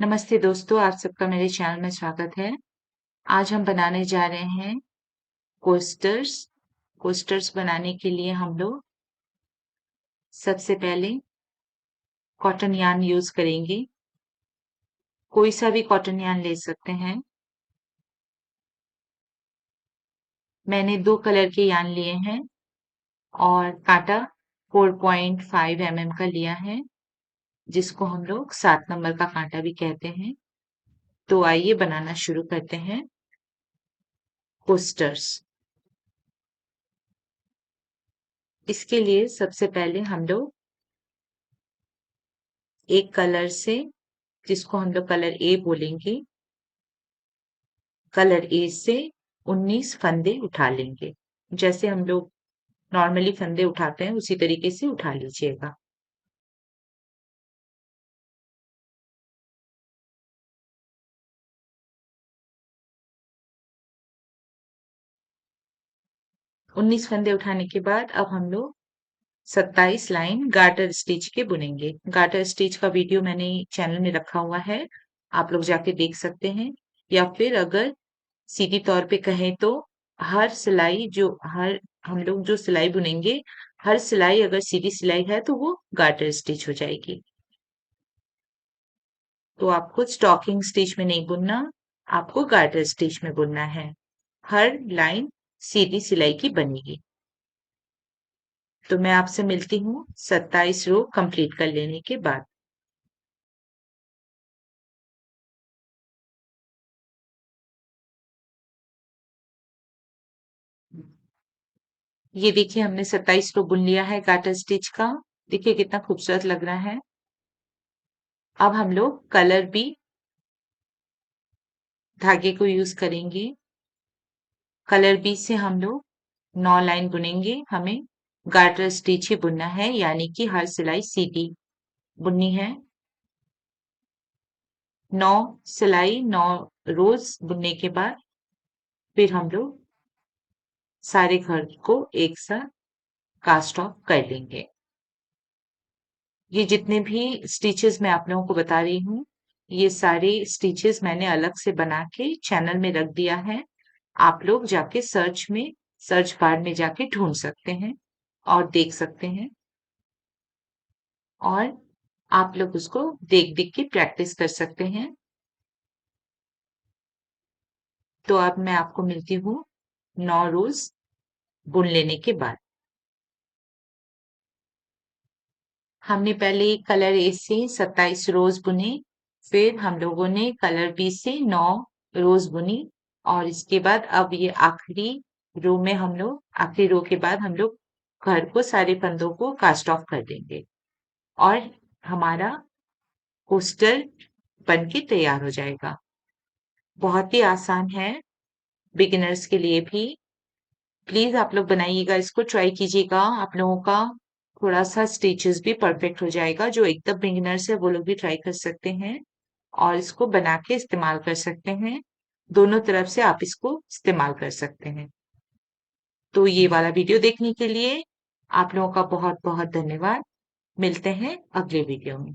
नमस्ते दोस्तों, आप सबका मेरे चैनल में स्वागत है। आज हम बनाने जा रहे हैं कोस्टर्स। कोस्टर्स बनाने के लिए हम लोग सबसे पहले कॉटन यार्न यूज़ करेंगे। कोई सा भी कॉटन यार्न ले सकते हैं। मैंने 2 कलर के यार्न लिए हैं और काँटा 4.5 mm का लिया है, जिसको हम लोग 7 नंबर का काँटा भी कहते हैं। तो आइए बनाना शुरू करते हैं कोस्टर्स। इसके लिए सबसे पहले हम लोग एक कलर से, जिसको हम लोग कलर ए बोलेंगे, कलर ए से 19 फंदे उठा लेंगे। जैसे हम लोग नॉर्मली फंदे उठाते हैं उसी तरीके से उठा लीजिएगा। उन्नीस फंदे उठाने के बाद अब हम लोग 27 लाइन गार्टर स्टिच के बुनेंगे। गार्टर स्टिच का वीडियो मैंने चैनल में रखा हुआ है, आप लोग जाके देख सकते हैं। या फिर अगर सीधी तौर पे कहें तो हर सिलाई जो हर हम लोग जो सिलाई बुनेंगे, हर सिलाई अगर सीधी सिलाई है तो वो गार्टर स्टिच हो जाएगी। तो आपको स्टॉकिंग स्टिच में नहीं बुनना, आपको गार्टर स्टिच में बुनना है। हर लाइन सीधी सिलाई की बनेगी। तो मैं आपसे मिलती हूँ 27 रो कंप्लीट कर लेने के बाद। ये देखिए हमने 27 रो बुन लिया है गार्टर स्टिच का। देखिए कितना खूबसूरत लग रहा है। अब हम लोग कलर बी धागे को यूज करेंगे। कलर बी से हम लोग 9 लाइन बुनेंगे। हमें गार्टर स्टिच ही बुनना है, यानी कि हर सिलाई सीधी बुननी है। 9 सिलाई 9 रोज बुनने के बाद फिर हम लोग सारे घर को एक साथ कास्ट ऑफ कर लेंगे। ये जितने भी स्टिचेस मैं आप लोगों को बता रही हूँ, ये सारे स्टिचेस मैंने अलग से बना के चैनल में रख दिया है। आप लोग जाके सर्च बार में जाके ढूंढ सकते हैं और देख सकते हैं, और आप लोग उसको देख देख के प्रैक्टिस कर सकते हैं। तो अब मैं आपको मिलती हूँ 9 रोज बुन लेने के बाद। हमने पहले कलर ए से 27 रोज बुने, फिर हम लोगों ने कलर बी से 9 रोज बुनी, और इसके बाद अब ये आखिरी रो में हम लोग आखिरी रो के बाद हम लोग घर को सारे फंदों को कास्ट ऑफ कर देंगे और हमारा कोस्टर बन के तैयार हो जाएगा। बहुत ही आसान है बिगिनर्स के लिए भी। प्लीज आप लोग बनाइएगा, इसको ट्राई कीजिएगा। आप लोगों का थोड़ा सा स्टिचेस भी परफेक्ट हो जाएगा। जो एकदम बिगिनर्स है वो लोग भी ट्राई कर सकते हैं और इसको बना के इस्तेमाल कर सकते हैं। दोनों तरफ से आप इसको इस्तेमाल कर सकते हैं। तो ये वाला वीडियो देखने के लिए आप लोगों का बहुत बहुत धन्यवाद। मिलते हैं अगले वीडियो में।